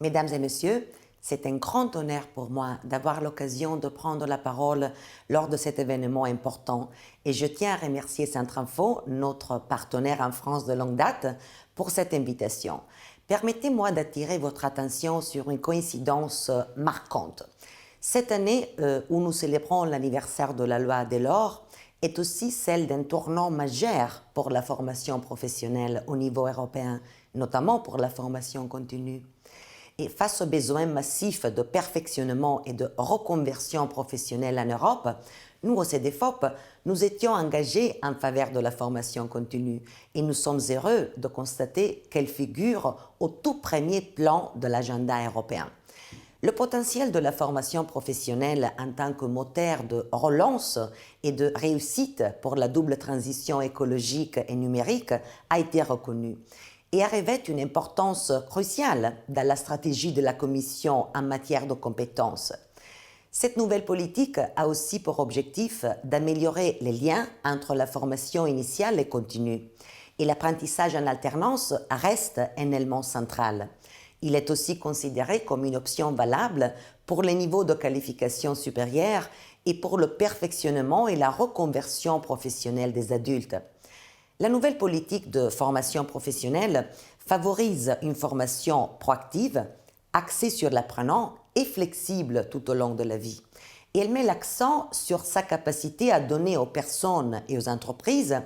Mesdames et messieurs, c'est un grand honneur pour moi d'avoir l'occasion de prendre la parole lors de cet événement important et je tiens à remercier Centrinfo, notre partenaire en France de longue date, pour cette invitation. Permettez-moi d'attirer votre attention sur une coïncidence marquante. Cette année où nous célébrons l'anniversaire de la loi Delors est aussi celle d'un tournant majeur pour la formation professionnelle au niveau européen, notamment pour la formation continue. Et face aux besoins massifs de perfectionnement et de reconversion professionnelle en Europe, nous, au CEDEFOP, nous étions engagés en faveur de la formation continue et nous sommes heureux de constater qu'elle figure au tout premier plan de l'agenda européen. Le potentiel de la formation professionnelle en tant que moteur de relance et de réussite pour la double transition écologique et numérique a été reconnu et revêt une importance cruciale dans la stratégie de la Commission en matière de compétences. Cette nouvelle politique a aussi pour objectif d'améliorer les liens entre la formation initiale et continue. Et l'apprentissage en alternance reste un élément central. Il est aussi considéré comme une option valable pour les niveaux de qualification supérieure et pour le perfectionnement et la reconversion professionnelle des adultes. La nouvelle politique de formation professionnelle favorise une formation proactive, axée sur l'apprenant et flexible tout au long de la vie. Et elle met l'accent sur sa capacité à donner aux personnes et aux entreprises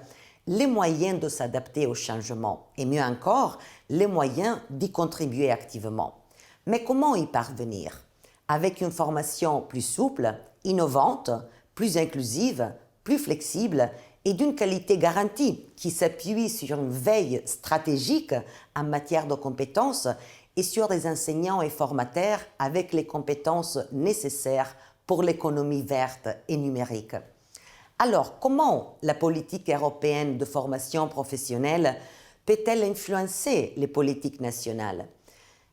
les moyens de s'adapter au changement et mieux encore, les moyens d'y contribuer activement. Mais comment y parvenir? Avec une formation plus souple, innovante, plus inclusive, plus flexible et d'une qualité garantie qui s'appuie sur une veille stratégique en matière de compétences et sur des enseignants et formateurs avec les compétences nécessaires pour l'économie verte et numérique. Alors, comment la politique européenne de formation professionnelle peut-elle influencer les politiques nationales?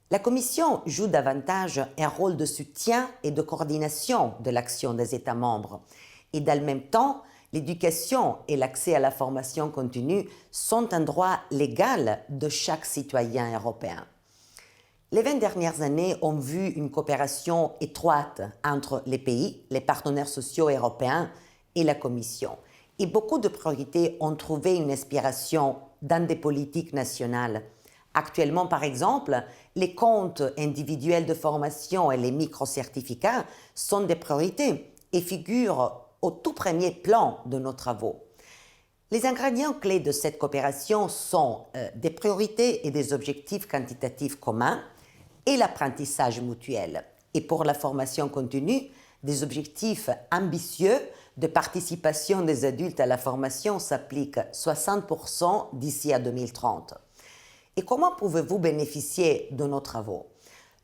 La Commission joue davantage un rôle de soutien et de coordination de l'action des États membres. Et dans le même temps, l'éducation et l'accès à la formation continue sont un droit légal de chaque citoyen européen. Les 20 dernières années ont vu une coopération étroite entre les pays, les partenaires sociaux européens et la Commission. Et beaucoup de priorités ont trouvé une inspiration dans des politiques nationales. Actuellement, par exemple, les comptes individuels de formation et les microcertificats sont des priorités et figurent au tout premier plan de nos travaux. Les ingrédients clés de cette coopération sont des priorités et des objectifs quantitatifs communs et l'apprentissage mutuel. Et pour la formation continue, des objectifs ambitieux de participation des adultes à la formation s'appliquent 60% d'ici à 2030. Et comment pouvez-vous bénéficier de nos travaux?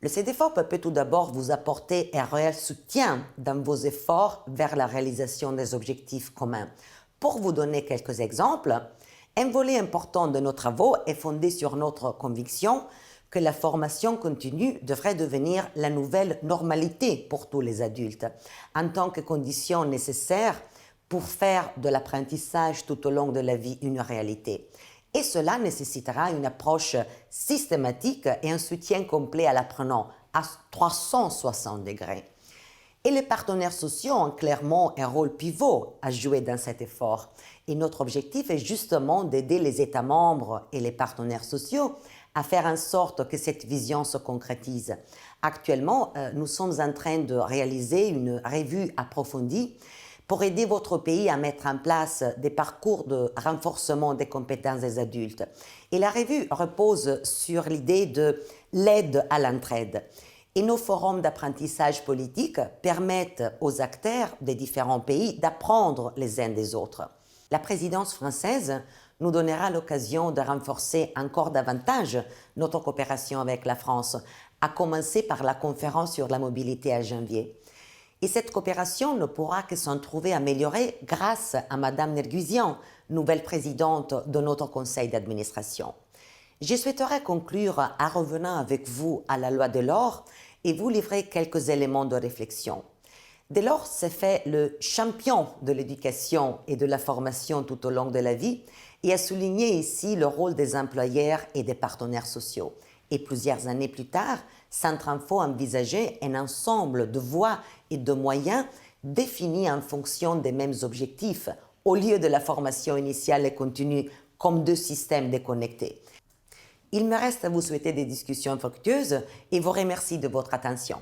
Le CEDEFOP peut tout d'abord vous apporter un réel soutien dans vos efforts vers la réalisation des objectifs communs. Pour vous donner quelques exemples, un volet important de nos travaux est fondé sur notre conviction que la formation continue devrait devenir la nouvelle normalité pour tous les adultes, en tant que condition nécessaire pour faire de l'apprentissage tout au long de la vie une réalité. Et cela nécessitera une approche systématique et un soutien complet à l'apprenant à 360 degrés. Et les partenaires sociaux ont clairement un rôle pivot à jouer dans cet effort. Et notre objectif est justement d'aider les États membres et les partenaires sociaux à faire en sorte que cette vision se concrétise. Actuellement, nous sommes en train de réaliser une revue approfondie pour aider votre pays à mettre en place des parcours de renforcement des compétences des adultes. Et la revue repose sur l'idée de l'aide à l'entraide. Et nos forums d'apprentissage politique permettent aux acteurs des différents pays d'apprendre les uns des autres. La présidence française nous donnera l'occasion de renforcer encore davantage notre coopération avec la France, à commencer par la conférence sur la mobilité à janvier. Et cette coopération ne pourra que s'en trouver améliorée grâce à Madame Nergusian, nouvelle présidente de notre conseil d'administration. Je souhaiterais conclure en revenant avec vous à la loi Delors et vous livrer quelques éléments de réflexion. Delors s'est fait le champion de l'éducation et de la formation tout au long de la vie et a souligné ici le rôle des employeurs et des partenaires sociaux. Et plusieurs années plus tard, Centrinfo envisageait un ensemble de voies et de moyens définis en fonction des mêmes objectifs, au lieu de la formation initiale et continue comme deux systèmes déconnectés. Il me reste à vous souhaiter des discussions fructueuses et vous remercie de votre attention.